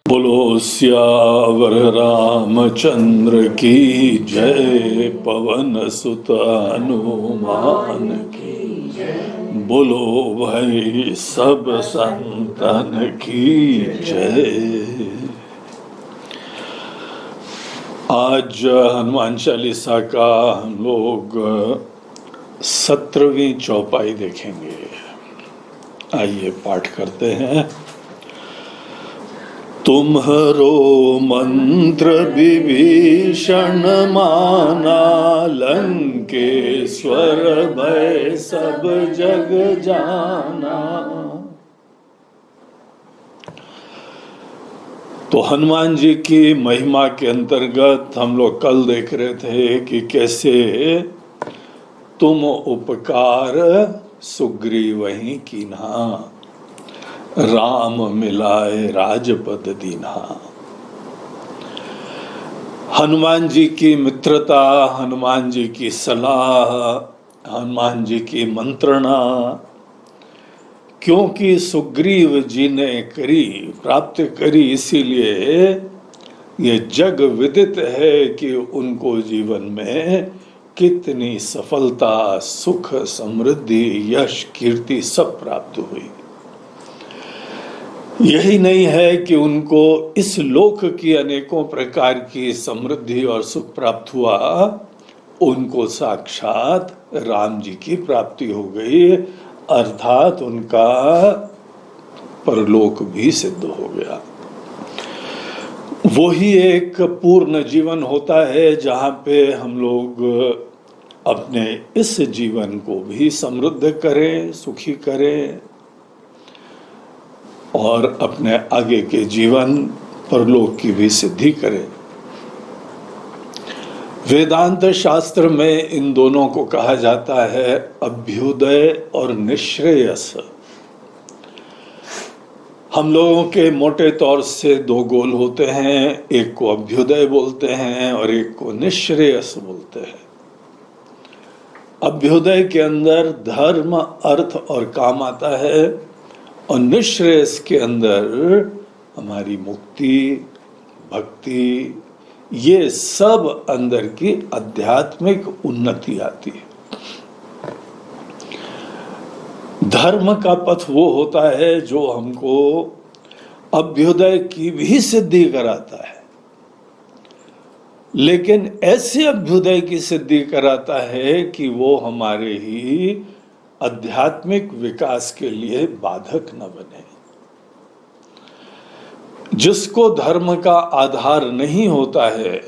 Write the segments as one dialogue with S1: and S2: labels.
S1: बोलो सियावर रामचंद्र की जय, पवन सुत हनुमान की। बोलो भाई सब संतन की जय। आज हनुमान चालीसा का हम लोग 17वीं चौपाई देखेंगे। आइए पाठ करते हैं। तुम्हरो मंत्र विभीषण माना, लंकेश्वर भय सब जग जाना। तो हनुमान जी की महिमा के अंतर्गत हम लोग कल देख रहे थे कि कैसे तुम उपकार सुग्रीवहि कीन्हा, राम मिलाए राजपद दीन्हा। हनुमान जी की मित्रता, हनुमान जी की सलाह, हनुमान जी की मंत्रणा, क्योंकि सुग्रीव जी ने प्राप्त करी, इसीलिए ये जग विदित है कि उनको जीवन में कितनी सफलता, सुख, समृद्धि, यश, कीर्ति सब प्राप्त हुई। यही नहीं है कि उनको इस लोक की अनेकों प्रकार की समृद्धि और सुख प्राप्त हुआ, उनको साक्षात राम जी की प्राप्ति हो गई, अर्थात उनका परलोक भी सिद्ध हो गया। वही एक पूर्ण जीवन होता है जहां पे हम लोग अपने इस जीवन को भी समृद्ध करें, सुखी करें और अपने आगे के जीवन परलोक की भी सिद्धि करें। वेदांत शास्त्र में इन दोनों को कहा जाता है अभ्युदय और निश्रेयस। हम लोगों के मोटे तौर से दो गोल होते हैं, एक को अभ्युदय बोलते हैं और एक को निश्रेयस बोलते हैं। अभ्युदय के अंदर धर्म, अर्थ और काम आता है और निश्रेयस के अंदर हमारी मुक्ति, भक्ति, ये सब अंदर की आध्यात्मिक उन्नति आती है। धर्म का पथ वो होता है जो हमको अभ्युदय की भी सिद्धि कराता है, लेकिन ऐसे अभ्युदय की सिद्धि कराता है कि वो हमारे ही आध्यात्मिक विकास के लिए बाधक न बने। जिसको धर्म का आधार नहीं होता है,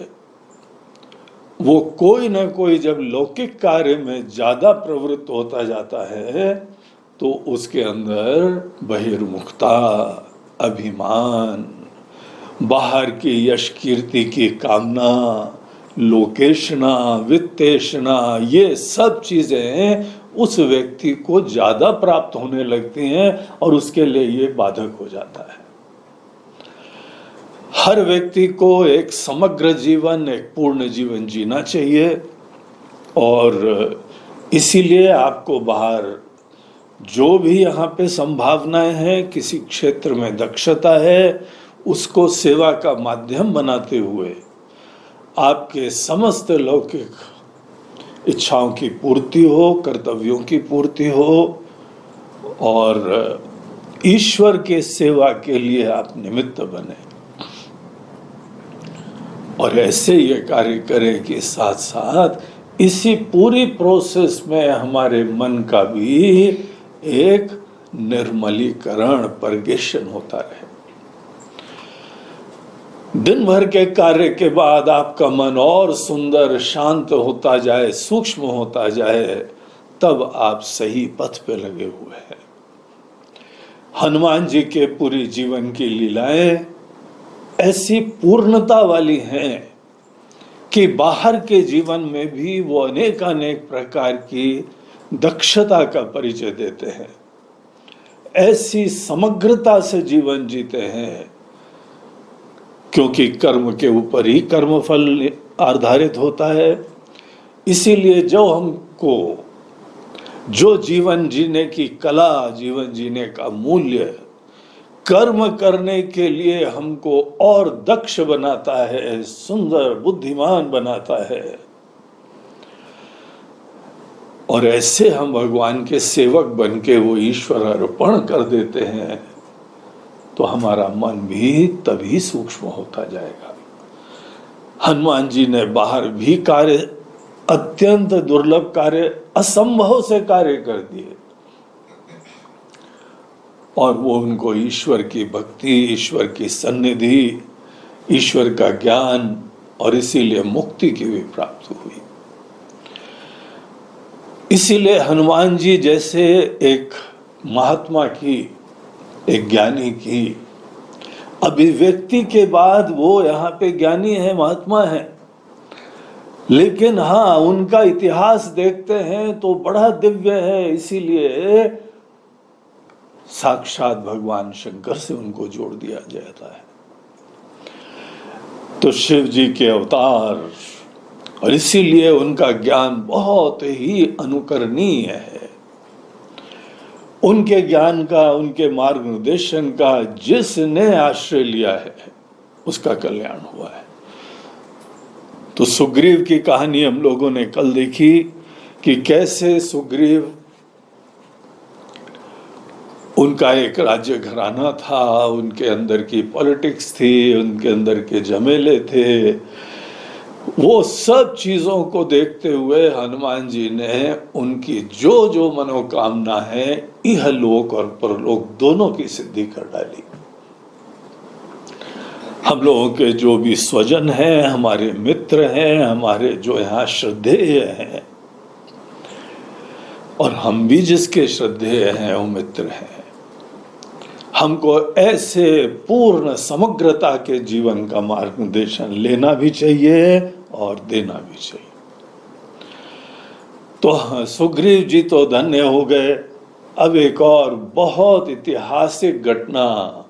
S1: वो कोई न कोई जब लौकिक कार्य में ज्यादा प्रवृत्त होता जाता है तो उसके अंदर बहिर्मुखता, अभिमान, बाहर की यश कीर्ति की कामना, लोकेशना, वित्तेशना, ये सब चीजें उस व्यक्ति को ज्यादा प्राप्त होने लगती हैं और उसके लिए ये बाधक हो जाता है। हर व्यक्ति को एक समग्र जीवन, एक पूर्ण जीवन जीना चाहिए और इसीलिए आपको बाहर जो भी यहाँ पे संभावनाएं हैं, किसी क्षेत्र में दक्षता है, उसको सेवा का माध्यम बनाते हुए आपके समस्त लौकिक इच्छाओं की पूर्ति हो, कर्तव्यों की पूर्ति हो और ईश्वर के सेवा के लिए आप निमित्त बने। और ऐसे ये कार्य करें कि साथ साथ इसी पूरी प्रोसेस में हमारे मन का भी एक निर्मलीकरण, पर्गेशन होता रहे। दिन भर के कार्य के बाद आपका मन और सुंदर, शांत होता जाए, सूक्ष्म होता जाए, तब आप सही पथ पे लगे हुए हैं। हनुमान जी के पूरी जीवन की लीलाएं ऐसी पूर्णता वाली हैं कि बाहर के जीवन में भी वो अनेक प्रकार की दक्षता का परिचय देते हैं, ऐसी समग्रता से जीवन जीते हैं, क्योंकि कर्म के ऊपर ही कर्मफल आधारित होता है। इसीलिए जो हमको जो जीवन जीने की कला, जीवन जीने का मूल्य कर्म करने के लिए हमको और दक्ष बनाता है, सुंदर बुद्धिमान बनाता है, और ऐसे हम भगवान के सेवक बन के वो ईश्वर अर्पण कर देते हैं, तो हमारा मन भी तभी सूक्ष्म होता जाएगा। हनुमान जी ने बाहर भी कार्य, अत्यंत दुर्लभ कार्य, असंभव से कार्य कर दिए, और वो उनको ईश्वर की भक्ति, ईश्वर की सन्निधि, ईश्वर का ज्ञान और इसीलिए मुक्ति की भी प्राप्ति हुई। इसीलिए हनुमान जी जैसे एक महात्मा की, एक ज्ञानी की अभिव्यक्ति के बाद वो यहाँ पे ज्ञानी है, महात्मा है, लेकिन हाँ उनका इतिहास देखते हैं तो बड़ा दिव्य है। इसीलिए साक्षात भगवान शंकर से उनको जोड़ दिया जाता है। तो शिव जी के अवतार, और इसीलिए उनका ज्ञान बहुत ही अनुकरणीय है। उनके ज्ञान का, उनके मार्गदर्शन का जिसने आश्रय लिया है उसका कल्याण हुआ है। तो सुग्रीव की कहानी हम लोगों ने कल देखी कि कैसे सुग्रीव, उनका एक राज्य घराना था, उनके अंदर की पॉलिटिक्स थी, उनके अंदर के झमेले थे। वो सब चीजों को देखते हुए हनुमान जी ने उनकी जो जो मनोकामना है इहलोक और परलोक दोनों की सिद्धि कर डाली। हम लोगों के जो भी स्वजन हैं, हमारे मित्र हैं, हमारे जो यहाँ श्रद्धेय हैं, और हम भी जिसके श्रद्धेय हैं वो मित्र हैं, हमको ऐसे पूर्ण समग्रता के जीवन का मार्गदर्शन लेना भी चाहिए और देना भी चाहिए। तो सुग्रीव जी तो धन्य हो गए। अब एक और बहुत ऐतिहासिक घटना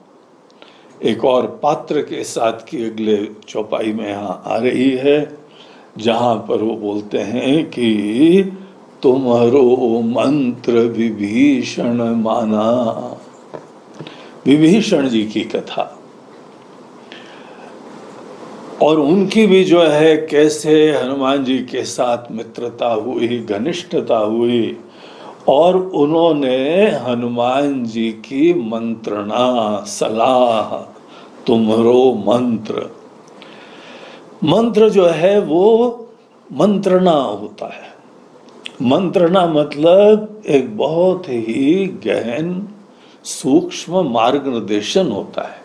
S1: एक और पात्र के साथ की अगले चौपाई में यहाँ आ रही है, जहां पर वो बोलते हैं कि तुम्हारो मंत्र विभीषण माना। विभीषण जी की कथा, और उनकी भी जो है कैसे हनुमान जी के साथ मित्रता हुई, घनिष्ठता हुई, और उन्होंने हनुमान जी की मंत्रणा, सलाह, तुम्हारो मंत्र, मंत्र जो है वो मंत्रणा होता है। मंत्रणा मतलब एक बहुत ही गहन सूक्ष्म मार्गदर्शन होता है।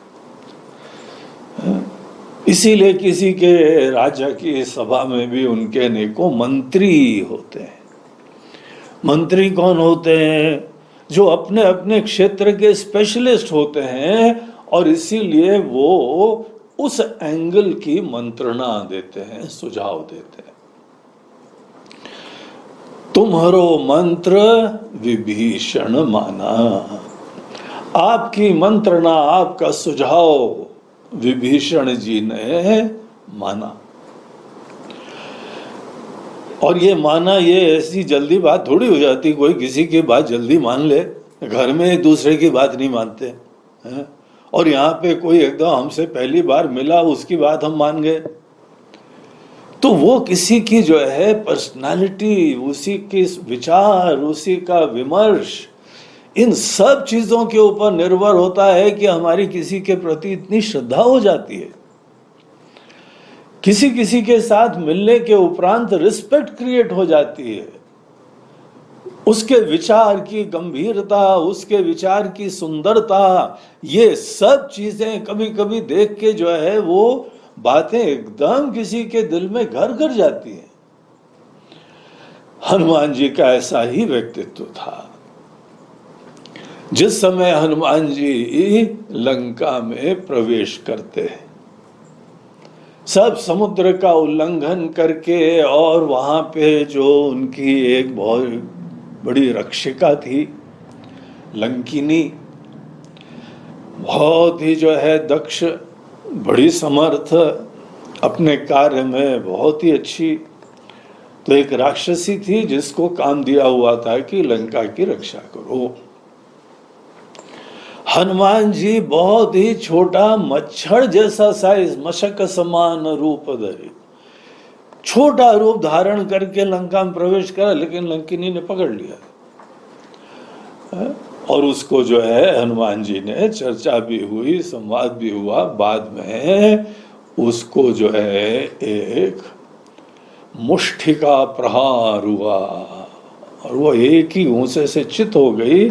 S1: इसीलिए किसी के राजा की सभा में भी उनके अनेकों मंत्री होते हैं। मंत्री कौन होते हैं? जो अपने अपने क्षेत्र के स्पेशलिस्ट होते हैं, और इसीलिए वो उस एंगल की मंत्रणा देते हैं, सुझाव देते हैं। तुम्हारो मंत्र विभीषण माना, आपकी मंत्रणा, आपका सुझाव विभीषण जी ने माना। और ये माना, ये ऐसी जल्दी बात थोड़ी हो जाती, कोई किसी की बात जल्दी मान ले। घर में एक दूसरे की बात नहीं मानते हैं, और यहाँ पे कोई एकदम हमसे पहली बार मिला उसकी बात हम मान गए। तो वो किसी की जो है पर्सनालिटी, उसी के विचार, उसी का विमर्श, इन सब चीजों के ऊपर निर्भर होता है कि हमारी किसी के प्रति इतनी श्रद्धा हो जाती है। किसी किसी के साथ मिलने के उपरांत रिस्पेक्ट क्रिएट हो जाती है। उसके विचार की गंभीरता, उसके विचार की सुंदरता, ये सब चीजें कभी कभी देख के जो है वो बातें एकदम किसी के दिल में घर कर जाती हैं। हनुमान जी का ऐसा ही व्यक्तित्व था। जिस समय हनुमान जी लंका में प्रवेश करते हैं, सब समुद्र का उल्लंघन करके, और वहां पे जो उनकी एक बहुत बड़ी रक्षिका थी लंकिनी, बहुत ही जो है दक्ष, बड़ी समर्थ, अपने कार्य में बहुत ही अच्छी। तो एक राक्षसी थी जिसको काम दिया हुआ था कि लंका की रक्षा करो। हनुमान जी बहुत ही छोटा मच्छर जैसा साइज, मशक समान रूप धरे, छोटा रूप धारण करके लंका में प्रवेश करा, लेकिन लंकिनी ने पकड़ लिया। और उसको जो है हनुमान जी ने, चर्चा भी हुई, संवाद भी हुआ, बाद में उसको जो है एक मुष्टिका प्रहार हुआ और वो एक ही घूंसे से चित हो गई।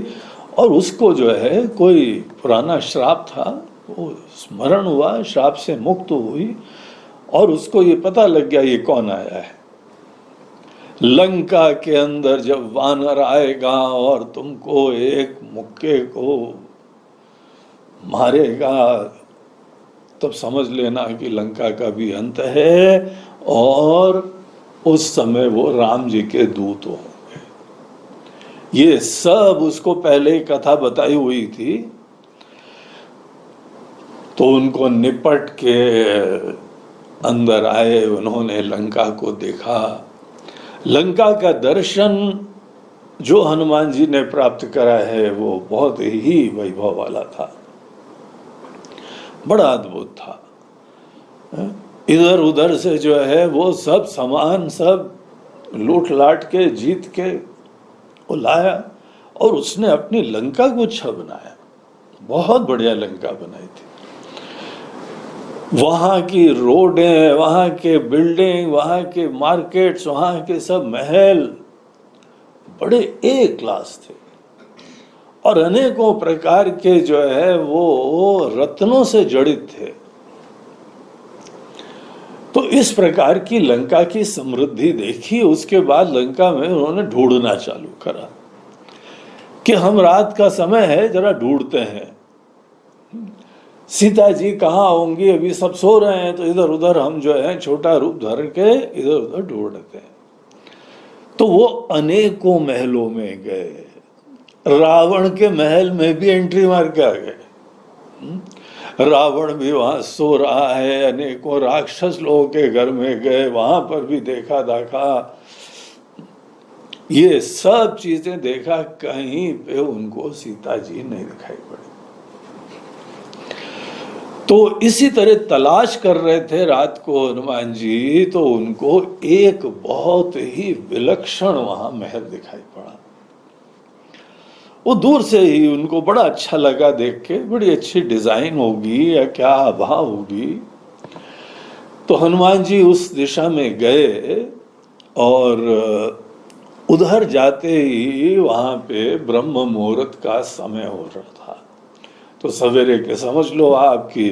S1: और उसको जो है कोई पुराना श्राप था, वो स्मरण हुआ, श्राप से मुक्त हुई और उसको ये पता लग गया ये कौन आया है। लंका के अंदर जब वानर आएगा और तुमको एक मुक्के को मारेगा, तब समझ लेना कि लंका का भी अंत है। और उस समय वो राम जी के दूत होंगे। ये सब उसको पहले ही कथा बताई हुई थी। तो उनको निपट के अंदर आए, उन्होंने लंका को देखा। लंका का दर्शन जो हनुमान जी ने प्राप्त करा है वो बहुत ही वैभव वाला था, बड़ा अद्भुत था। इधर उधर से जो है वो सब सामान सब लूट लाट के जीत के वो लाया और उसने अपनी लंका को अच्छा बनाया, बहुत बढ़िया लंका बनाई थी। वहाँ की रोडें, वहाँ के बिल्डिंग, वहाँ के मार्केट्स, वहाँ के सब महल बड़े एक क्लास थे और अनेकों प्रकार के जो है वो रत्नों से जड़ित थे। तो इस प्रकार की लंका की समृद्धि देखी। उसके बाद लंका में उन्होंने ढूंढना चालू करा कि हम रात का समय है, जरा ढूंढते हैं सीता जी कहाँ होंगी। अभी सब सो रहे हैं तो इधर उधर हम जो है छोटा रूप धर के इधर उधर ढूंढते हैं। तो वो अनेकों महलों में गए, रावण के महल में भी एंट्री मार के आ गए। रावण भी वहां सो रहा है, अनेकों राक्षस लोगों के घर में गए, वहां पर भी देखा दाखा, ये सब चीजें देखा, कहीं पे उनको सीता जी नहीं दिखाई पड़ी। तो इसी तरह तलाश कर रहे थे रात को हनुमान जी, तो उनको एक बहुत ही विलक्षण वहां महल दिखाई पड़ा। वो दूर से ही उनको बड़ा अच्छा लगा देख के, बड़ी अच्छी डिजाइन होगी या क्या आभा होगी। तो हनुमान जी उस दिशा में गए और उधर जाते ही वहां पे ब्रह्म मुहूर्त का समय हो रहा था। तो सवेरे के समझ लो आपकी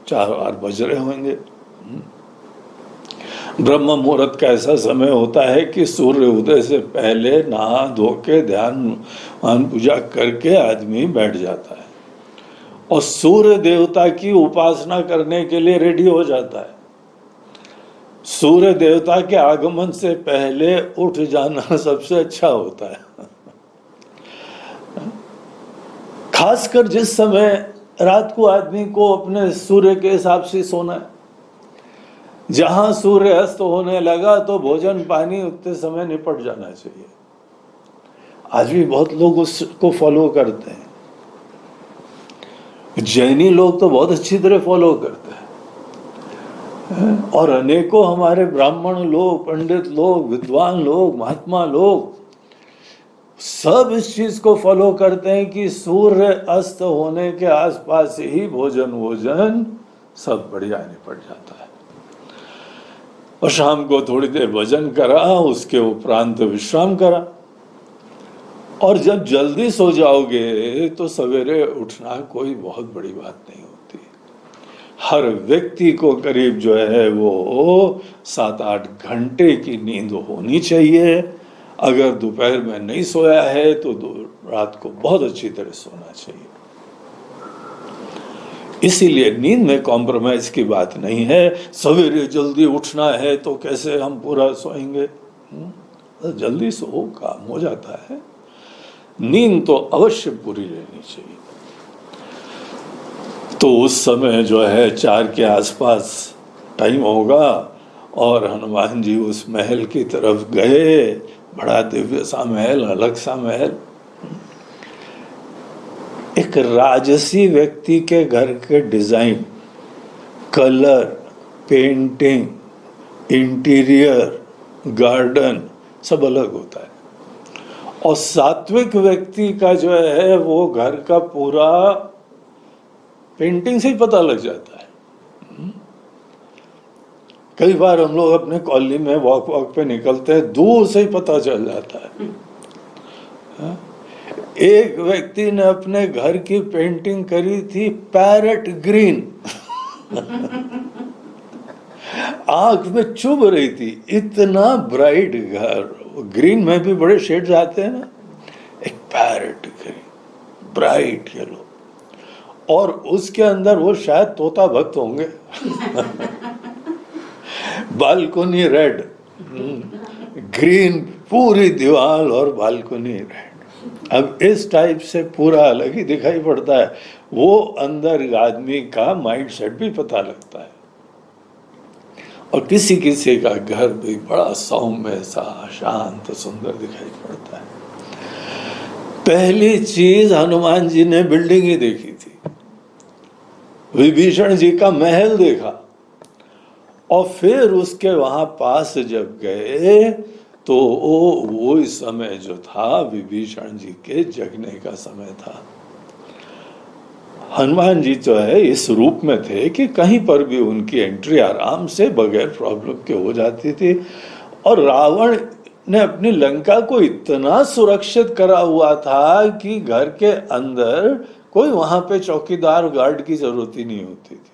S1: 4 बज रहे होंगे। ब्रह्म मुहूर्त का ऐसा समय होता है कि सूर्य उदय से पहले नहा धो के ध्यान पूजा करके आदमी बैठ जाता है और सूर्य देवता की उपासना करने के लिए रेडी हो जाता है। सूर्य देवता के आगमन से पहले उठ जाना सबसे अच्छा होता है। खासकर जिस समय रात को आदमी को अपने सूर्य के हिसाब से सोना है। जहां सूर्य अस्त होने लगा तो भोजन पानी उतने समय निपट जाना चाहिए। आज भी बहुत लोग उसको फॉलो करते हैं। जैनी लोग तो बहुत अच्छी तरह फॉलो करते हैं और अनेकों हमारे ब्राह्मण लोग, पंडित लोग, विद्वान लोग, महात्मा लोग सब इस चीज को फॉलो करते हैं कि सूर्य अस्त होने के आसपास ही भोजन सब बढ़िया निपट जाता है। और शाम को थोड़ी देर भजन करा, उसके उपरांत विश्राम करा। और जब जल्दी सो जाओगे तो सवेरे उठना कोई बहुत बड़ी बात नहीं होती। हर व्यक्ति को करीब जो है वो 7-8 घंटे की नींद होनी चाहिए। अगर दोपहर में नहीं सोया है तो रात को बहुत अच्छी तरह सोना चाहिए। इसीलिए नींद में कॉम्प्रोमाइज की बात नहीं है। सवेरे जल्दी उठना है तो कैसे हम पूरा सोएंगे? जल्दी सो, काम हो जाता है। नींद तो अवश्य पूरी लेनी चाहिए। तो उस समय जो है 4 के आसपास टाइम होगा और हनुमान जी उस महल की तरफ गए। बड़ा दिव्य सा महल, अलग सा महल। एक एक राजसी व्यक्ति के घर के design, colour, painting, interior, garden सब अलग होता है। और सात्विक व्यक्ति का जो है वो घर का पूरा पेंटिंग से ही पता लग जाता है। कई बार हम लोग अपने कॉलोनी में वॉक पे निकलते हैं, दूर से ही पता चल जाता है। एक व्यक्ति ने अपने घर की पेंटिंग करी थी पैरेट ग्रीन। आंख में चुभ रही थी, इतना ब्राइट घर। ग्रीन में भी बड़े शेड्स आते हैं ना, एक पैरेट ग्रीन, ब्राइट येलो, और उसके अंदर वो शायद तोता भक्त होंगे। बालकोनी रेड, ग्रीन पूरी दीवार और बालकोनी रेड। अब इस टाइप से पूरा अलग ही दिखाई पड़ता है। वो अंदर आदमी का माइंड सेट भी पता लगता है। और किसी किसी का घर भी बड़ा सौम्य सा, शांत, सुंदर दिखाई पड़ता है। पहली चीज हनुमान जी ने बिल्डिंग ही देखी थी, विभीषण जी का महल देखा, और फिर उसके वहां पास जब गए तो वो समय जो था विभीषण जी के जगने का समय था। हनुमान जी जो है इस रूप में थे कि कहीं पर भी उनकी एंट्री आराम से बगैर प्रॉब्लम के हो जाती थी। और रावण ने अपनी लंका को इतना सुरक्षित करा हुआ था कि घर के अंदर कोई वहां पे चौकीदार गार्ड की जरूरत ही नहीं होती थी।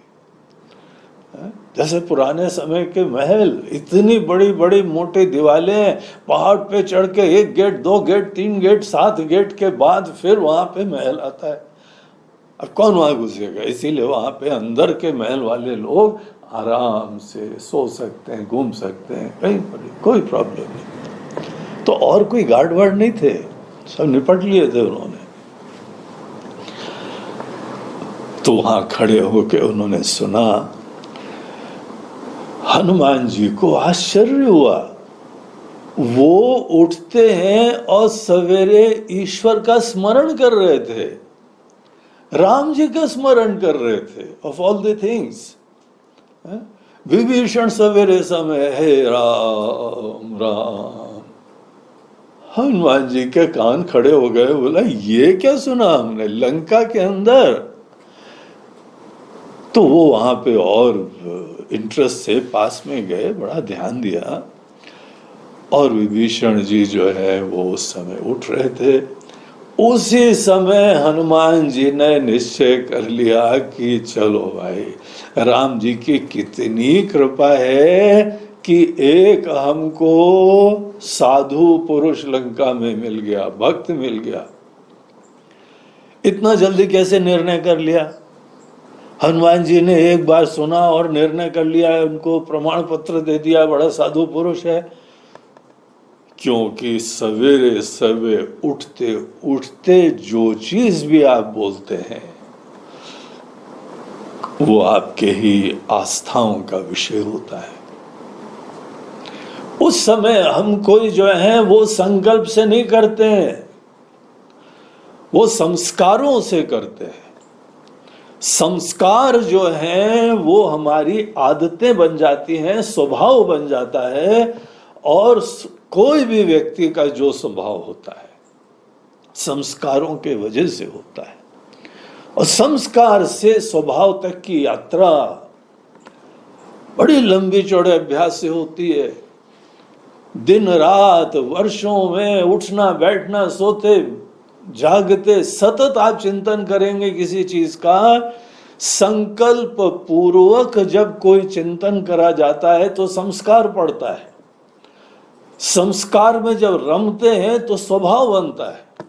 S1: जैसे पुराने समय के महल, इतनी बड़ी बड़ी मोटी दीवारें, पहाड़ पे चढ़ के 1 गेट 2 गेट 3 गेट 7 गेट के बाद फिर वहां पे महल आता है। अब कौन वहां घुसेगा? इसीलिए वहां पे अंदर के महल वाले लोग आराम से सो सकते हैं, घूम सकते हैं, कहीं पर कोई प्रॉब्लम नहीं। तो और कोई गार्ड वार्ड नहीं थे, सब निपट लिए थे उन्होंने। तो वहां खड़े होके उन्होंने सुना। हनुमान जी को आश्चर्य हुआ। वो उठते हैं और सवेरे ईश्वर का स्मरण कर रहे थे, राम जी का स्मरण कर रहे थे, of all the things. Vibhishan सवेरे समय हे राम राम। हनुमान जी के कान खड़े हो गए, बोला ये क्या सुना हमने लंका के अंदर। तो वो वहां पे और इंटरेस्ट से पास में गए, बड़ा ध्यान दिया। और विभीषण जी जो है वो उस समय उठ रहे थे। उसी समय हनुमान जी ने निश्चय कर लिया कि चलो भाई, राम जी की कितनी कृपा है कि एक हमको साधु पुरुष लंका में मिल गया, भक्त मिल गया। इतना जल्दी कैसे निर्णय कर लिया? हनुमान जी ने एक बार सुना और निर्णय कर लिया, उनको प्रमाण पत्र दे दिया, बड़ा साधु पुरुष है। क्योंकि सवेरे सवेरे उठते उठते जो चीज भी आप बोलते हैं वो आपके ही आस्थाओं का विषय होता है। उस समय हम कोई जो है वो संकल्प से नहीं करते हैं, वो संस्कारों से करते हैं। संस्कार जो है वो हमारी आदतें बन जाती हैं, स्वभाव बन जाता है। और कोई भी व्यक्ति का जो स्वभाव होता है संस्कारों के वजह से होता है, और संस्कार से स्वभाव तक की यात्रा बड़ी लंबी चौड़े अभ्यास से होती है। दिन रात वर्षों में उठना बैठना सोते जागते सतत आप चिंतन करेंगे किसी चीज का। संकल्प पूर्वक जब कोई चिंतन करा जाता है तो संस्कार पड़ता है। संस्कार में जब रमते हैं तो स्वभाव बनता है।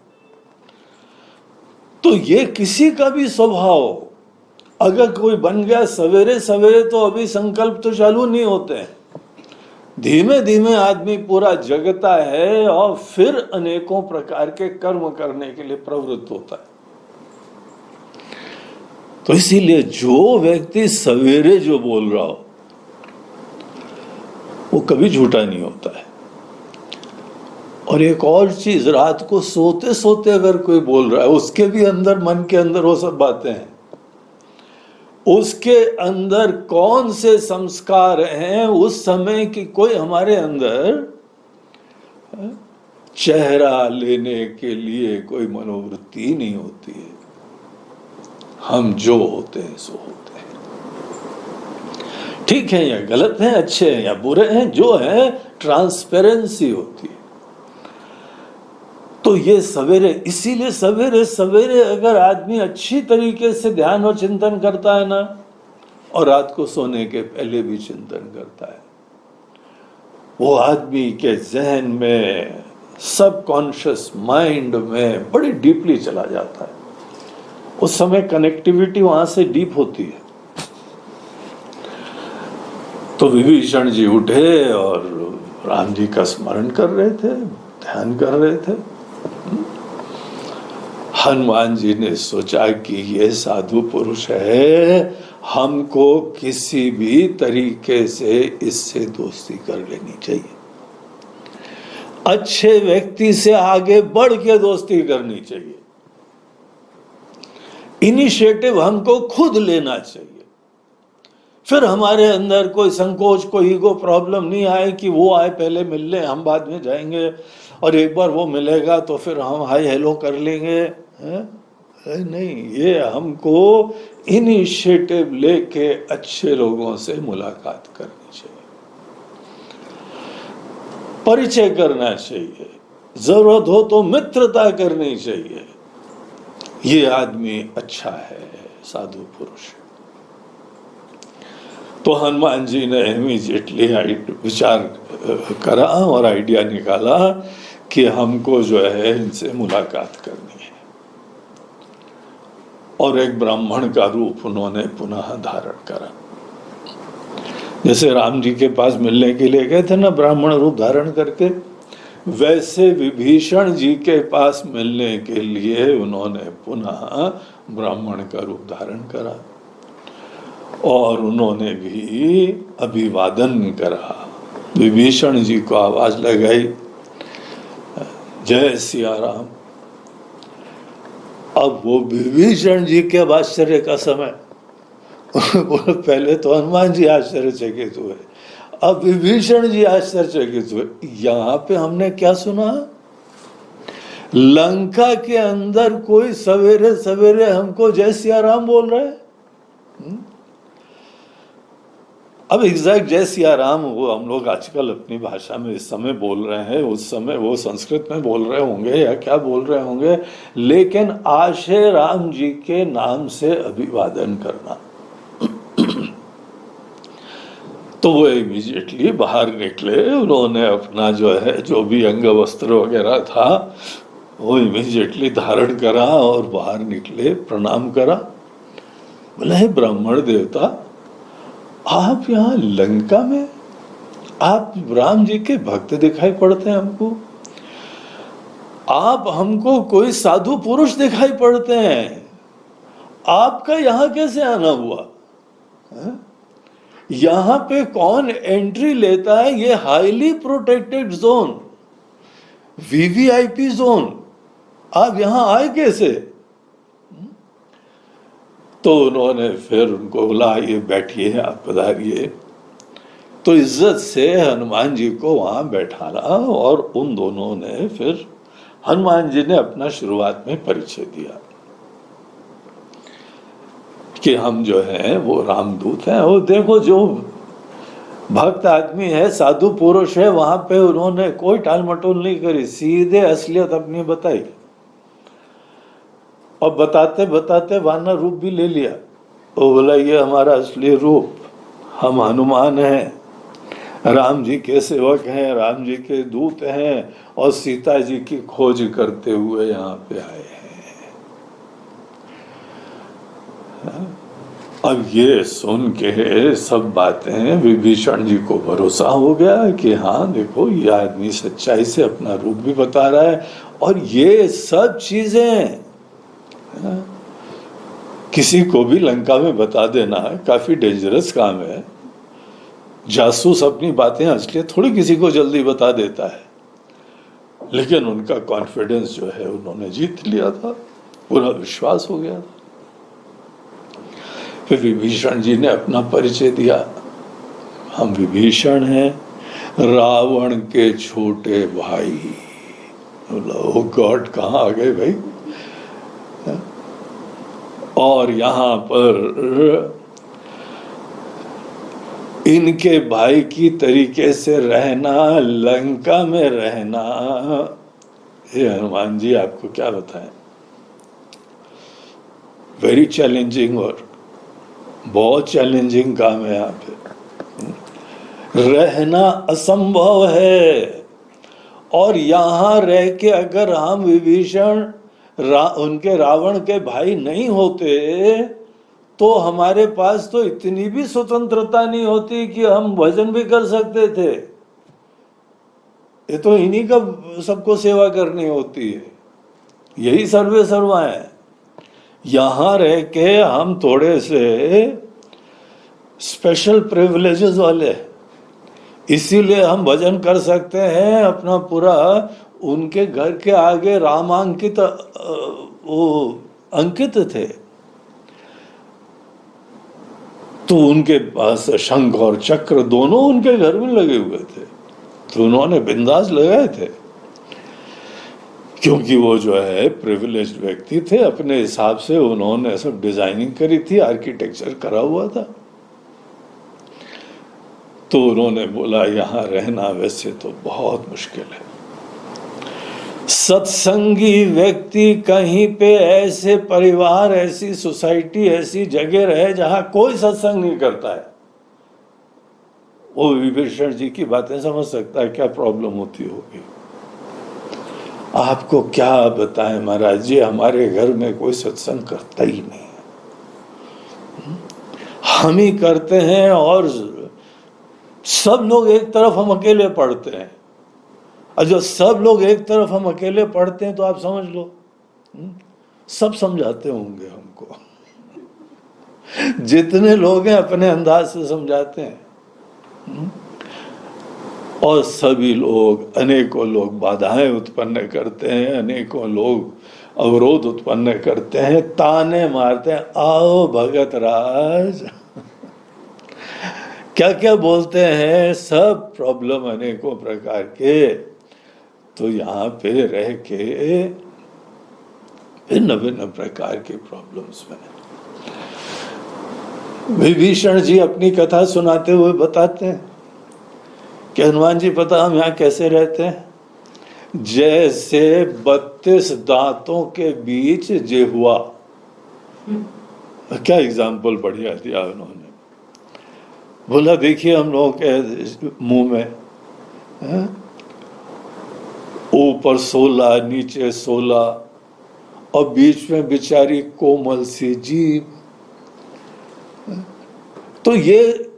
S1: तो ये किसी का भी स्वभाव अगर कोई बन गया सवेरे सवेरे, तो अभी संकल्प तो चालू नहीं होते हैं, धीमे धीमे आदमी पूरा जगता है और फिर अनेकों प्रकार के कर्म करने के लिए प्रवृत्त होता है। तो इसीलिए जो व्यक्ति सवेरे जो बोल रहा हो वो कभी झूठा नहीं होता है। और एक और चीज, रात को सोते सोते अगर कोई बोल रहा है, उसके भी अंदर, मन के अंदर वो सब बातें हैं। उसके अंदर कौन से संस्कार हैं उस समय की, कोई हमारे अंदर चेहरा लेने के लिए कोई मनोवृत्ति नहीं होती है। हम जो होते हैं सो होते हैं, ठीक है या गलत है, अच्छे हैं या बुरे हैं, जो है ट्रांसपेरेंसी होती है। तो ये सवेरे, इसीलिए सवेरे सवेरे अगर आदमी अच्छी तरीके से ध्यान और चिंतन करता है ना, और रात को सोने के पहले भी चिंतन करता है, वो आदमी के जहन में, सबकॉन्शियस माइंड में बड़ी डीपली चला जाता है। उस समय कनेक्टिविटी वहां से डीप होती है। तो विभीषण जी उठे और राम जी का स्मरण कर रहे थे, ध्यान कर रहे थे। हनुमान जी ने सोचा कि ये साधु पुरुष है, हमको किसी भी तरीके से इससे दोस्ती कर लेनी चाहिए। अच्छे व्यक्ति से आगे बढ़ के दोस्ती करनी चाहिए। इनिशिएटिव हमको खुद लेना चाहिए। फिर हमारे अंदर कोई संकोच, कोई ईगो प्रॉब्लम नहीं आए कि वो आए पहले मिल ले, हम बाद में जाएंगे, और एक बार वो मिलेगा तो फिर हम हाय हेलो कर लेंगे, है? नहीं, ये हमको इनिशिएटिव लेके अच्छे लोगों से मुलाकात करनी चाहिए, परिचय करना चाहिए, जरूरत हो तो मित्रता करनी चाहिए। ये आदमी अच्छा है, साधु पुरुष। तो हनुमान जी ने इमीडिएटली विचार करा और आइडिया निकाला कि हमको जो है इनसे मुलाकात करनी है। और एक ब्राह्मण का रूप उन्होंने पुनः धारण करा। जैसे राम जी के पास मिलने के लिए गए थे ना ब्राह्मण रूप धारण करके, वैसे विभीषण जी के पास मिलने के लिए उन्होंने पुनः ब्राह्मण का रूप धारण करा और उन्होंने भी अभिवादन करा। विभीषण जी को आवाज लगाई, जय सिया राम। अब वो विभीषण जी के आश्चर्य का समय, पहले तो हनुमान जी आश्चर्यचकित हुए, अब विभीषण जी आश्चर्यचकित हुए। यहां पे हमने क्या सुना, लंका के अंदर कोई सवेरे सवेरे हमको जय सिया राम बोल रहा है। अब एग्जैक्ट जय सिया राम वो हम लोग आजकल अपनी भाषा में इस समय बोल रहे हैं, उस समय वो संस्कृत में बोल रहे होंगे या क्या बोल रहे होंगे, लेकिन आशय राम जी के नाम से अभिवादन करना। तो वो इमीडिएटली बाहर निकले, उन्होंने अपना जो है जो भी अंग वस्त्र वगैरह था वो इमीडिएटली धारण करा और बाहर निकले, प्रणाम करा। बोले, हे ब्राह्मण देवता, आप यहाँ लंका में, आप राम जी के भक्त दिखाई पड़ते हैं हमको, आप हमको कोई साधु पुरुष दिखाई पड़ते हैं, आपका यहाँ कैसे आना हुआ है? यहाँ पे कौन एंट्री लेता है? ये highly protected zone, VVIP zone, आप यहाँ आए कैसे? तो उन्होंने फिर उनको बोला, ये बैठिए, आप पधारिए। तो इज्जत से हनुमान जी को वहां बैठाना और उन दोनों ने फिर, हनुमान जी ने अपना शुरुआत में परिचय दिया कि हम जो है वो रामदूत हैं। और देखो, जो भक्त आदमी है, साधु पुरुष है, वहां पे उन्होंने कोई टाल मटोल नहीं करी, सीधे असलियत अपनी बताई और बताते बताते वानर रूप भी ले लिया। वो बोला, ये हमारा असली रूप, हम हनुमान हैं, राम जी के सेवक हैं, राम जी के दूत हैं और सीता जी की खोज करते हुए यहाँ पे आए हैं। अब ये सुन के सब बातें विभीषण जी को भरोसा हो गया कि हाँ देखो, ये आदमी सच्चाई से अपना रूप भी बता रहा है। और ये सब चीजें किसी को भी लंका में बता देना काफी डेंजरस काम है। जासूस अपनी बातें असलियत थोड़ी किसी को जल्दी बता देता है। लेकिन उनका कॉन्फिडेंस जो है उन्होंने जीत लिया था, पूरा विश्वास हो गया था। फिर विभीषण जी ने अपना परिचय दिया, हम विभीषण हैं, रावण के छोटे भाई। ओ गॉड, कहाँ आ गए भाई। और यहाँ पर इनके भाई की तरीके से रहना, लंका में रहना, हे हनुमान जी आपको क्या बताएं, वेरी चैलेंजिंग, और बहुत चैलेंजिंग काम है। यहाँ पे रहना असंभव है, और यहाँ रह के अगर हम विभीषण उनके रावण के भाई नहीं होते तो हमारे पास तो इतनी भी स्वतंत्रता नहीं होती कि हम भजन भी कर सकते थे। ये तो इन्हीं का सबको सेवा करनी होती है, यही सर्वे सर्वा है। यहाँ रह के हम थोड़े से स्पेशल प्रिविलेजेस वाले, इसीलिए हम भजन कर सकते हैं। अपना पूरा उनके घर के आगे रामांकित वो अंकित थे, तो उनके पास शंख और चक्र दोनों उनके घर में लगे हुए थे, तो उन्होंने बिंदास लगाए थे, क्योंकि वो जो है प्रिविलेज्ड व्यक्ति थे। अपने हिसाब से उन्होंने सब डिजाइनिंग करी थी, आर्किटेक्चर करा हुआ था। तो उन्होंने बोला यहाँ रहना वैसे तो बहुत मुश्किल है। सत्संगी व्यक्ति कहीं पे ऐसे परिवार, ऐसी सोसाइटी, ऐसी जगह रहे जहां कोई सत्संग नहीं करता है, वो विभीषण जी की बातें समझ सकता है क्या प्रॉब्लम होती होगी। आपको क्या बताएं महाराज जी, हमारे घर में कोई सत्संग करता ही नहीं है, हम ही करते हैं, और सब लोग एक तरफ, हम अकेले पढ़ते हैं। और जो सब लोग एक तरफ हम अकेले पढ़ते हैं तो आप समझ लो सब समझाते होंगे हमको। जितने लोग हैं अपने अंदाज से समझाते हैं, और सभी लोग, अनेकों लोग बाधाएं उत्पन्न करते हैं, अनेकों लोग अवरोध उत्पन्न करते हैं, ताने मारते हैं, आओ भगत राज, क्या क्या बोलते हैं, सब प्रॉब्लम अनेकों प्रकार के। तो यहाँ पे रह के भिन्न भिन्न प्रकार की प्रॉब्लम्स में विभीषण जी अपनी कथा सुनाते हुए बताते हैं कि हनुमान जी पता हम यहाँ कैसे रहते हैं, जैसे 32 दांतों के बीच जिह्वा। क्या एग्जाम्पल बढ़िया दिया उन्होंने। बोला देखिए हम लोगों के मुंह में ऊपर 16, नीचे 16, और बीच में बेचारी कोमल सी जीभ। तो ये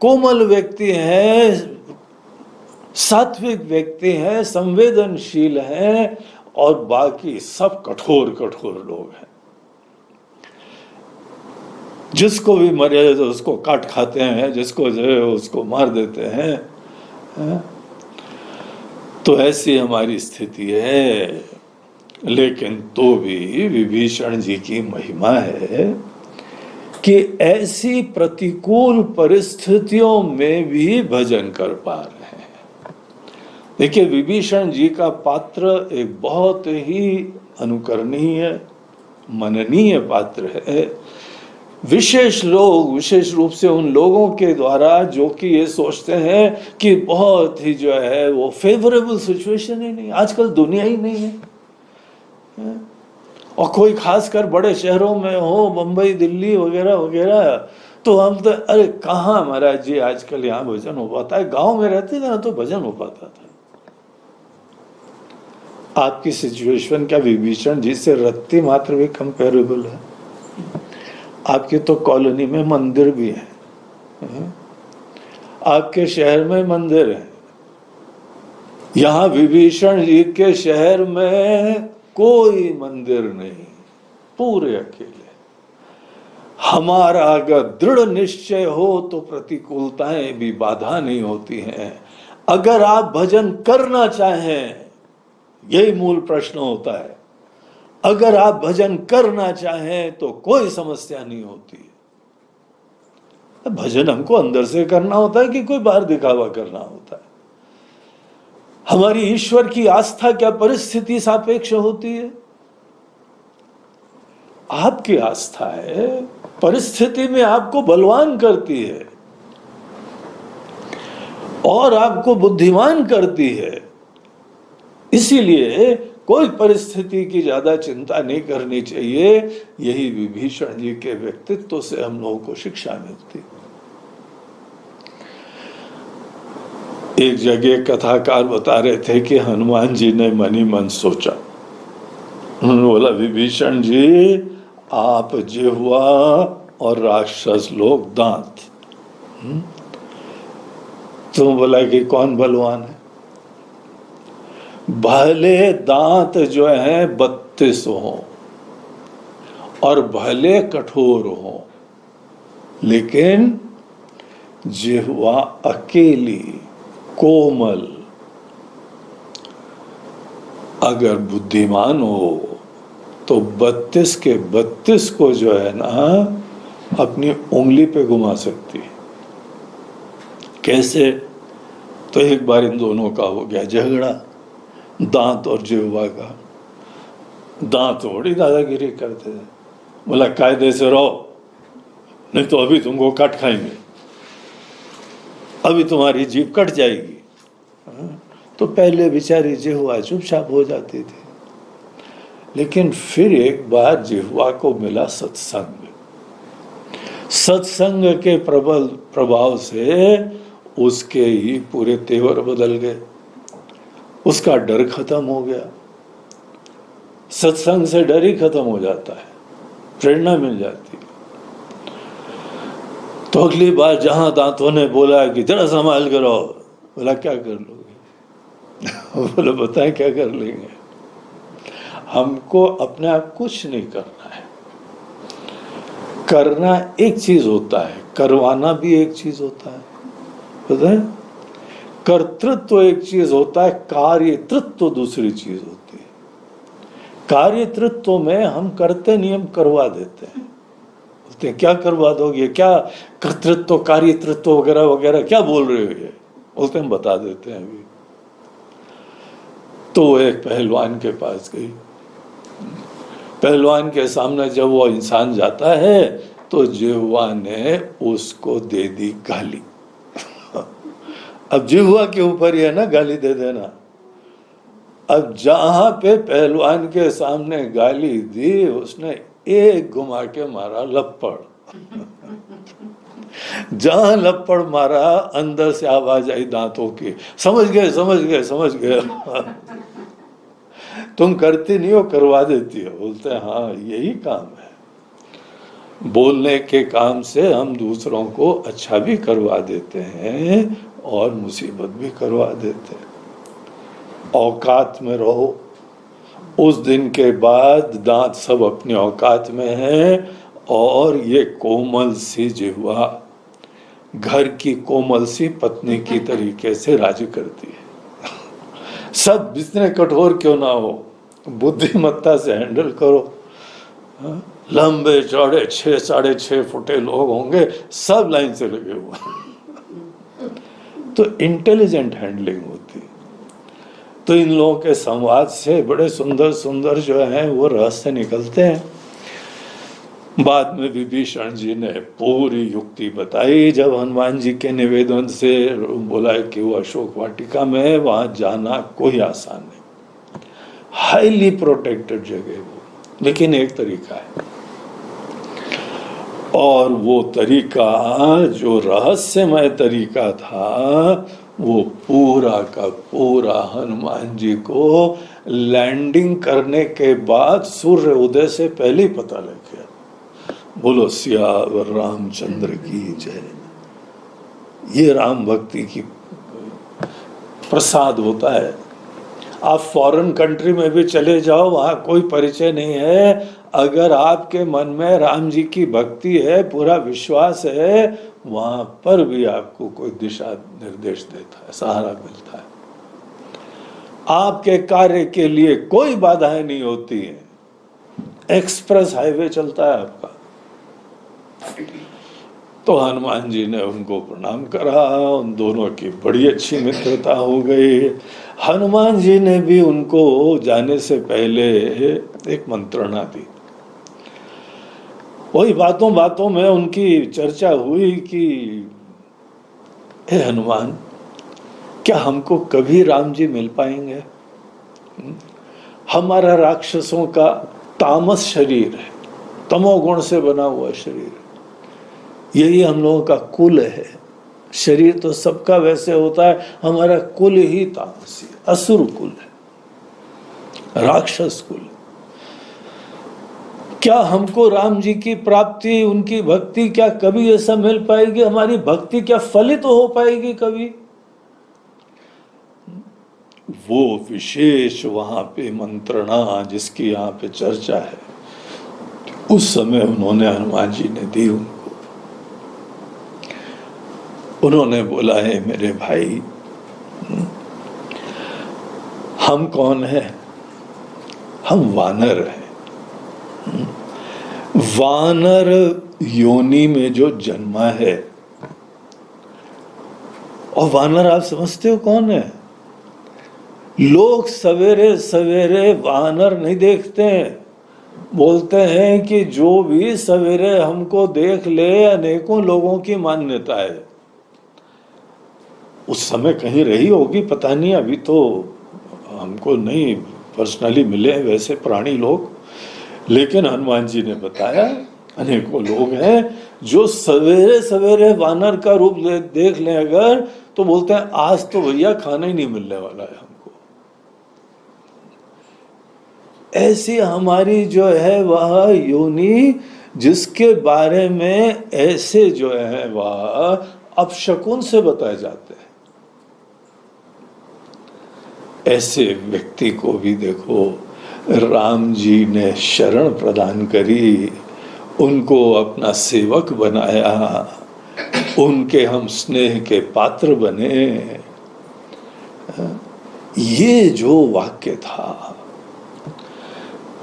S1: कोमल व्यक्ति हैं, सात्विक व्यक्ति हैं, संवेदनशील हैं, और बाकी सब कठोर कठोर लोग हैं। जिसको भी मरे तो उसको काट खाते हैं, जिसको जो है उसको मार देते हैं। तो ऐसी हमारी स्थिति है। लेकिन तो भी विभीषण जी की महिमा है कि ऐसी प्रतिकूल परिस्थितियों में भी भजन कर पा रहे हैं। देखिए विभीषण जी का पात्र एक बहुत ही अनुकरणीय, मननीय पात्र है। विशेष लोग, विशेष रूप से उन लोगों के द्वारा जो कि ये सोचते हैं कि बहुत ही जो है वो फेवरेबल सिचुएशन ही नहीं, आजकल दुनिया ही नहीं है। और कोई खासकर बड़े शहरों में हो, मुंबई, दिल्ली वगैरह वगैरह, तो हम तो अरे कहाँ महाराज जी आजकल यहाँ भजन हो पाता है। गांव में रहते थे ना तो भजन हो पाता था। आपकी सिचुएशन क्या विभीषण जी से रत्ती मात्र भी कंपेरेबल है? आपके तो कॉलोनी में मंदिर भी है, आपके शहर में मंदिर है। यहाँ विभीषण जी के शहर में कोई मंदिर नहीं, पूरे अकेले। हमारा अगर दृढ़ निश्चय हो तो प्रतिकूलताएं भी बाधा नहीं होती हैं। अगर आप भजन करना चाहें यही मूल प्रश्न होता है। अगर आप भजन करना चाहें तो कोई समस्या नहीं होती है। भजन हमको अंदर से करना होता है कि कोई बाहर दिखावा करना होता है? हमारी ईश्वर की आस्था क्या परिस्थिति सापेक्ष होती है? आपकी आस्था है, परिस्थिति में आपको बलवान करती है और आपको बुद्धिमान करती है। इसीलिए कोई परिस्थिति की ज्यादा चिंता नहीं करनी चाहिए। यही विभीषण जी के व्यक्तित्व से हम लोगों को शिक्षा मिलती। एक जगह कथाकार बता रहे थे कि हनुमान जी ने मन ही मन सोचा। उन्होंने बोला, विभीषण जी आप जिह्वा और राक्षस लोग दांत। तो बोला कि कौन बलवान है? भले दांत जो है 32 हो और भले कठोर हो, लेकिन जिह्वा अकेली कोमल अगर बुद्धिमान हो तो 32 के 32 को जो है ना अपनी उंगली पे घुमा सकती है। कैसे? तो एक बार इन दोनों का हो गया झगड़ा, दांत और जिह्वा का। दांत बड़ी दादागिरी करते थे। बोला, कायदे से रहो, नहीं तो अभी तुमको काट खाएंगे, अभी तुम्हारी जीभ कट जाएगी। तो पहले बेचारी जिह्वा चुपचाप हो जाती थी, लेकिन फिर एक बार जिह्वा को मिला सत्संग। सत्संग के प्रबल प्रभाव से उसके ही पूरे तेवर बदल गए, उसका डर खत्म हो गया। सत्संग से डर ही खत्म हो जाता है, प्रेरणा मिल जाती है। तो अगली बार जहां दांतों ने बोला कि जरा संभाल करो, बोला क्या कर लोगे? बोला बताए क्या कर लेंगे? हमको अपने आप कुछ नहीं करना है। करना एक चीज होता है, करवाना भी एक चीज होता है, पता है? कर्तृत्व एक चीज होता है, कार्यतृत्व दूसरी चीज होती है। कार्यतृत्व में हम करते नहीं, हम करवा देते हैं। बोलते हैं क्या करवा दोगे, क्या कर्तृत्व कार्यतृत्व वगैरह वगैरह क्या बोल रहे हो ये? बोलते हम बता देते हैं अभी। तो वो एक पहलवान के पास गई। पहलवान के सामने जब वो इंसान जाता है तो जिह्वा ने उसको दे दी गाली। अब जिह्वा के ऊपर ही है ना गाली दे देना। अब जहां पे पहलवान के सामने गाली दी, उसने एक घुमा के मारा लपड़। जहां लपड़ मारा, अंदर से आवाज आई दांतों की, समझ गए समझ गए समझ गए। तुम करती नहीं हो, करवा देती हो। बोलते हैं हाँ यही काम है। बोलने के काम से हम दूसरों को अच्छा भी करवा देते हैं और मुसीबत भी करवा देते हैं। औकात में रहो। उस दिन के बाद दांत सब अपने औकात में हैं और ये कोमल सी जिह्वा घर की कोमल सी पत्नी की तरीके से राज करती है। सब जितने कठोर क्यों ना हो, बुद्धिमत्ता से हैंडल करो। लंबे चौड़े 6 साढ़े 6 फुटे लोग होंगे, सब लाइन से लगे हुए। तो इंटेलिजेंट हैंडलिंग होती। तो इन लोगों के संवाद से बड़े सुंदर सुंदर जो है वो रहस्य निकलते हैं। बाद में विभीषण जी ने पूरी युक्ति बताई। जब हनुमान जी के निवेदन से बोला कि वो अशोक वाटिका में है, वहां जाना कोई आसान नहीं, हाईली प्रोटेक्टेड जगह वो, लेकिन एक तरीका है। और वो तरीका जो रहस्यमय तरीका था, वो पूरा का पूरा हनुमान जी को लैंडिंग करने के बाद सूर्य उदय से पहले ही पता लग गया। बोलो सियावर रामचंद्र की जय। ये राम भक्ति की प्रसाद होता है। आप फॉरेन कंट्री में भी चले जाओ, वहां कोई परिचय नहीं है, अगर आपके मन में राम जी की भक्ति है, पूरा विश्वास है, वहां पर भी आपको कोई दिशा निर्देश देता है, सहारा मिलता है। आपके कार्य के लिए कोई बाधाएं नहीं होती है, एक्सप्रेस हाईवे चलता है आपका। तो हनुमान जी ने उनको प्रणाम करा, उन दोनों की बड़ी अच्छी मित्रता हो गई। हनुमान जी ने भी उनको जाने से पहले एक मंत्रणा दी। वही बातों बातों में उनकी चर्चा हुई कि हे हनुमान, क्या हमको कभी राम जी मिल पाएंगे? हमारा राक्षसों का तामस शरीर है, तमोगुण से बना हुआ शरीर, यही हम लोगों का कुल है। शरीर तो सबका वैसे होता है, हमारा कुल ही तामसी, असुर कुल है, राक्षस कुल। क्या हमको राम जी की प्राप्ति, उनकी भक्ति क्या कभी ऐसा मिल पाएगी? हमारी भक्ति क्या फलित हो पाएगी कभी? वो विशेष वहां पे मंत्रणा जिसकी यहाँ पे चर्चा है, उस समय उन्होंने हनुमान जी ने दी उनको। उन्होंने बोला है मेरे भाई, हम कौन है? हम वानर हैं। वानर योनि में जो जन्मा है, और वानर आप समझते हो कौन है? लोग सवेरे सवेरे वानर नहीं देखते हैं, बोलते हैं कि जो भी सवेरे हमको देख ले, अनेकों लोगों की मान्यता है। उस समय कहीं रही होगी पता नहीं, अभी तो हमको नहीं पर्सनली मिले हैं वैसे प्राणी लोग, लेकिन हनुमान जी ने बताया अनेकों लोग हैं जो सवेरे सवेरे वानर का रूप देख लें अगर, तो बोलते हैं आज तो भैया खाना ही नहीं मिलने वाला है हमको। ऐसी हमारी जो है वह योनि, जिसके बारे में ऐसे जो है वह अपशकुन से बताए जाते हैं। ऐसे व्यक्ति को भी देखो राम जी ने शरण प्रदान करी, उनको अपना सेवक बनाया, उनके हम स्नेह के पात्र बने। ये जो वाक्य था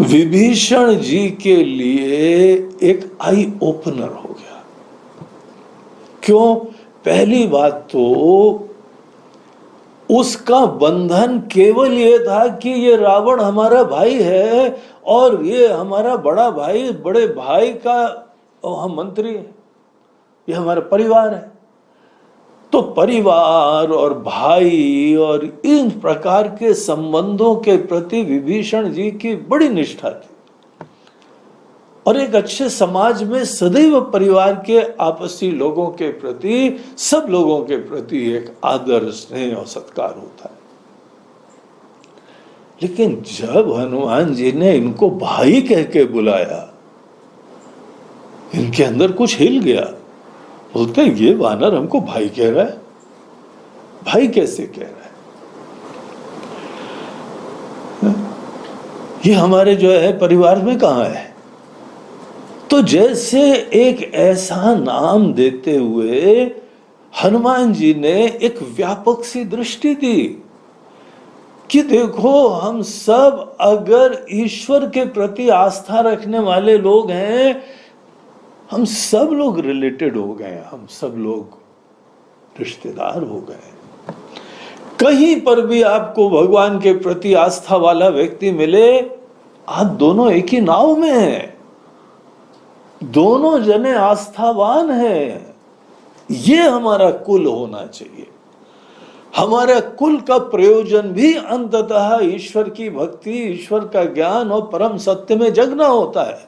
S1: विभीषण जी के लिए एक आई ओपनर हो गया। क्यों? पहली बात तो उसका बंधन केवल ये था कि ये रावण हमारा भाई है और ये हमारा बड़ा भाई, बड़े भाई का हम मंत्री है, ये हमारा परिवार है। तो परिवार और भाई और इन प्रकार के संबंधों के प्रति विभीषण जी की बड़ी निष्ठा थी, और एक अच्छे समाज में सदैव परिवार के आपसी लोगों के प्रति, सब लोगों के प्रति एक आदर, स्नेह और सत्कार होता है। लेकिन जब हनुमान जी ने इनको भाई कह के बुलाया, इनके अंदर कुछ हिल गया। बोलते ये वानर हमको भाई कह रहा है, भाई कैसे कह रहा है? ये हमारे जो है परिवार में कहां है? तो जैसे एक ऐसा नाम देते हुए हनुमान जी ने एक व्यापक सी दृष्टि दी कि देखो हम सब अगर ईश्वर के प्रति आस्था रखने वाले लोग हैं, हम सब लोग रिलेटेड हो गए, हम सब लोग रिश्तेदार हो गए। कहीं पर भी आपको भगवान के प्रति आस्था वाला व्यक्ति मिले, आप दोनों एक ही नाव में हैं, दोनों जने आस्थावान हैं। ये हमारा कुल होना चाहिए। हमारा कुल का प्रयोजन भी अंततः ईश्वर की भक्ति, ईश्वर का ज्ञान और परम सत्य में जगना होता है।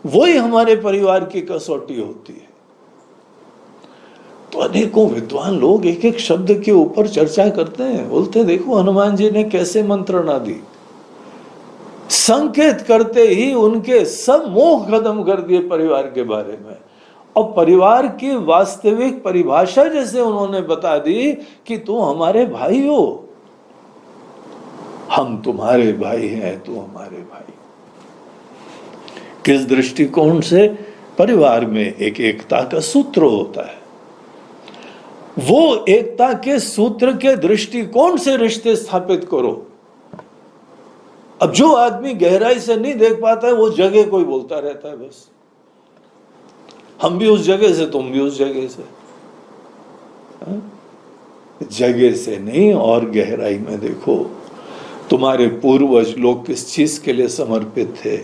S1: वही हमारे परिवार की कसौटी होती है। तो अनेकों विद्वान लोग एक एक शब्द के ऊपर चर्चा करते हैं, बोलते हैं देखो हनुमान जी ने कैसे मंत्रणा दी, संकेत करते ही उनके सब मोह खत्म कर दिए परिवार के बारे में, और परिवार की वास्तविक परिभाषा जैसे उन्होंने बता दी कि तू हमारे भाई हो, हम तुम्हारे भाई हैं, तू हमारे भाई। किस दृष्टिकोण से? परिवार में एक एकता का सूत्र होता है। वो एकता के सूत्र के दृष्टिकोण से रिश्ते स्थापित करो। अब जो आदमी गहराई से नहीं देख पाता है वो जगह कोई बोलता रहता है, बस हम भी उस जगह से, तुम भी उस जगह से। जगह से नहीं और गहराई में देखो। तुम्हारे पूर्वज लोग किस चीज के लिए समर्पित थे?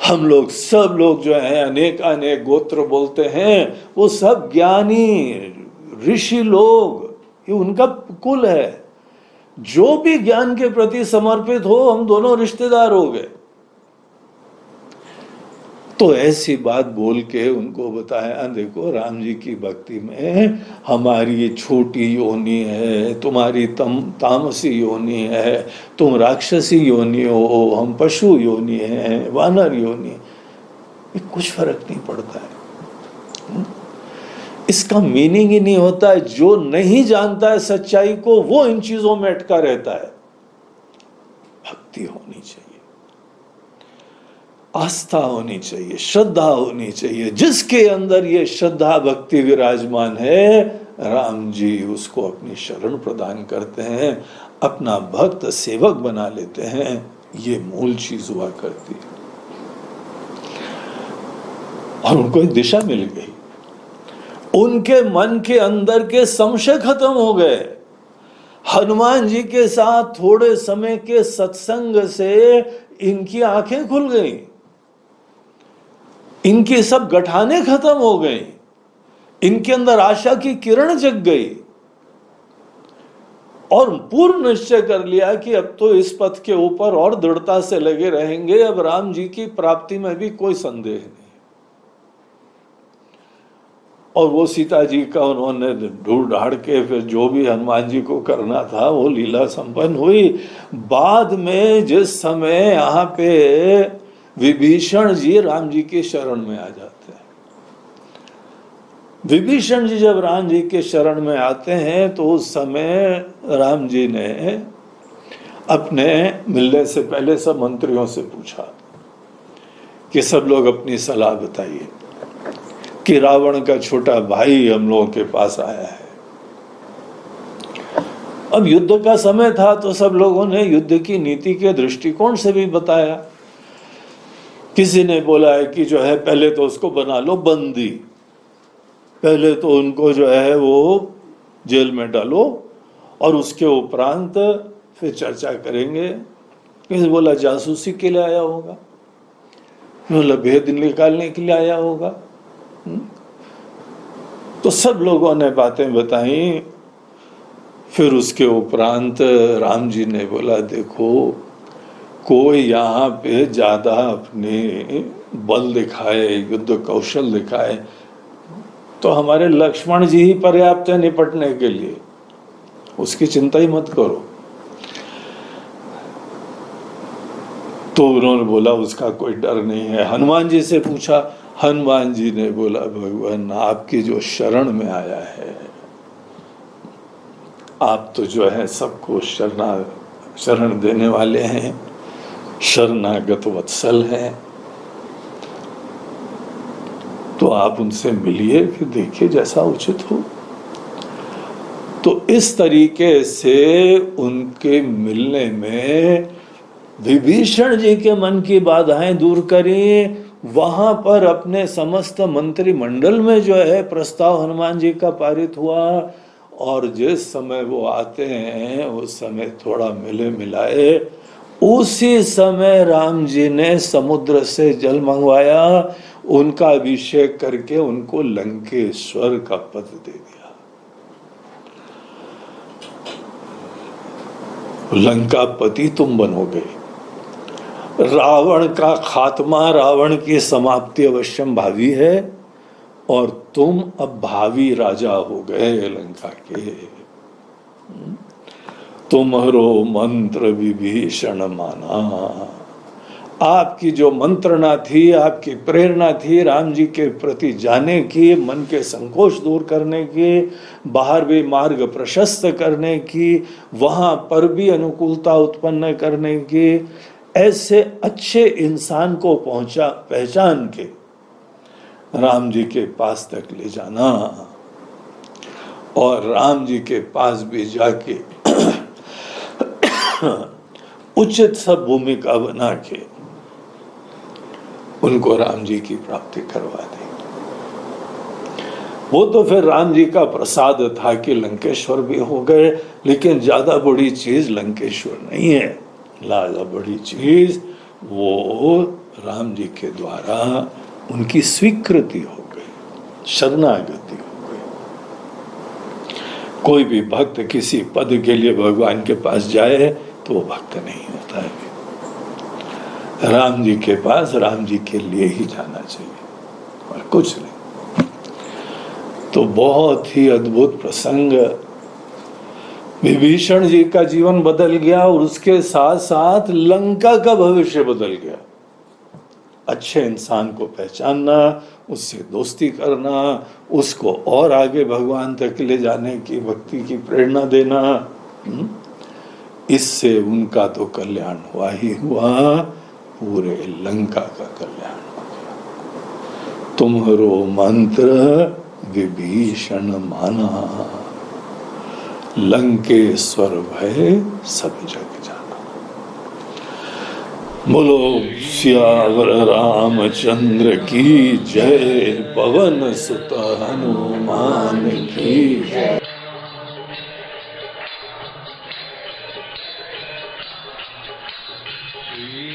S1: हम लोग सब लोग जो है अनेक अनेक गोत्र बोलते हैं, वो सब ज्ञानी ऋषि लोग, ये उनका कुल है। जो भी ज्ञान के प्रति समर्पित हो, हम दोनों रिश्तेदार हो गए। तो ऐसी बात बोल के उनको बताया, देखो राम जी की भक्ति में हमारी छोटी योनि है, तुम्हारी तामसी योनि है, तुम राक्षसी योनि हो, हम पशु योनि हैं, वानर योनि, ये कुछ फर्क नहीं पड़ता है। इसका मीनिंग ही नहीं होता है। जो नहीं जानता है सच्चाई को, वो इन चीजों में अटका रहता है। भक्ति होनी चाहिए, आस्था होनी चाहिए, श्रद्धा होनी चाहिए। जिसके अंदर ये श्रद्धा भक्ति विराजमान है, राम जी उसको अपनी शरण प्रदान करते हैं, अपना भक्त सेवक बना लेते हैं। ये मूल चीज हुआ करती है। और उनको एक दिशा मिल गई, उनके मन के अंदर के संशय खत्म हो गए। हनुमान जी के साथ थोड़े समय के सत्संग से इनकी आंखें खुल गईं, इनकी सब गठाने खत्म हो गई, इनके अंदर आशा की किरण जग गई और पूर्ण निश्चय कर लिया कि अब तो इस पथ के ऊपर और दृढ़ता से लगे रहेंगे। अब राम जी की प्राप्ति में भी कोई संदेह नहीं। और वो सीता जी का उन्होंने ढूंढ ढाड़ के फिर जो भी हनुमान जी को करना था वो लीला संपन्न हुई। बाद में जिस समय यहाँ पे विभीषण जी राम जी के शरण में आ जाते हैं, विभीषण जी जब राम जी के शरण में आते हैं तो उस समय राम जी ने अपने मिलने से पहले सब मंत्रियों से पूछा कि सब लोग अपनी सलाह बताइए कि रावण का छोटा भाई हम लोगों के पास आया है। अब युद्ध का समय था तो सब लोगों ने युद्ध की नीति के दृष्टिकोण से भी बताया। किसी ने बोला है कि जो है पहले तो उसको बना लो बंदी, पहले तो उनको जो है वो जेल में डालो और उसके उपरांत फिर चर्चा करेंगे। किसी बोला जासूसी के लिए आया होगा, बोला भेद निकालने के लिए आया होगा। तो सब लोगों ने बातें बताई। फिर उसके उपरांत राम जी ने बोला, देखो कोई यहाँ पे ज्यादा अपने बल दिखाए, युद्ध कौशल दिखाए तो हमारे लक्ष्मण जी ही पर्याप्त है निपटने के लिए, उसकी चिंता ही मत करो। तो उन्होंने बोला उसका कोई डर नहीं है। हनुमान जी से पूछा, हनुमान जी ने बोला भगवान आपकी जो शरण में आया है, आप तो जो है सबको शरण देने वाले हैं, शरणागत वत्सल हैं, तो आप उनसे मिलिए, फिर देखिए जैसा उचित हो। तो इस तरीके से उनके मिलने में विभीषण जी के मन की बाधाएं दूर करी। वहां पर अपने समस्त मंत्रिमंडल में जो है प्रस्ताव हनुमान जी का पारित हुआ और जिस समय वो आते हैं उस समय थोड़ा मिले मिलाए। उसी समय राम जी ने समुद्र से जल मंगवाया, उनका अभिषेक करके उनको लंकेश्वर का पद दे दिया। लंकापति तुम बनोगे, रावण का खात्मा, रावण की समाप्ति अवश्यम भावी है और तुम अब भावी राजा हो गए लंका के। तुम्हारो मंत्र विभीषण माना। आपकी जो मंत्रणा थी, आपकी प्रेरणा थी राम जी के प्रति जाने की, मन के संकोच दूर करने की, बाहर भी मार्ग प्रशस्त करने की, वहां पर भी अनुकूलता उत्पन्न करने की, ऐसे अच्छे इंसान को पहचान के राम जी के पास तक ले जाना, और राम जी के पास भी जाके उचित सब भूमिका बना के उनको राम जी की प्राप्ति करवा दी। वो तो फिर राम जी का प्रसाद था कि लंकेश्वर भी हो गए, लेकिन ज्यादा बड़ी चीज लंकेश्वर नहीं है। ज्यादा बड़ी चीज वो राम जी के द्वारा उनकी स्वीकृति हो गई, शरणागति हो गई। कोई भी भक्त किसी पद के लिए भगवान के पास जाए तो वो भक्त नहीं होता है। राम जी के पास राम जी के लिए ही जाना चाहिए और कुछ नहीं। तो बहुत ही अद्भुत प्रसंग, विभीषण जी का जीवन बदल गया और उसके साथ साथ लंका का भविष्य बदल गया। अच्छे इंसान को पहचानना, उससे दोस्ती करना, उसको और आगे भगवान तक ले जाने की भक्ति की प्रेरणा देना, इससे उनका तो कल्याण हुआ ही हुआ, पूरे लंका का कल्याण हो गया। तुम्हारो मंत्र विभीषण माना, लंकेश्वर भय सब जग जाना। बोलो सियावर रामचंद्र की जय, पवन सुत हनुमान की जय।
S2: श्री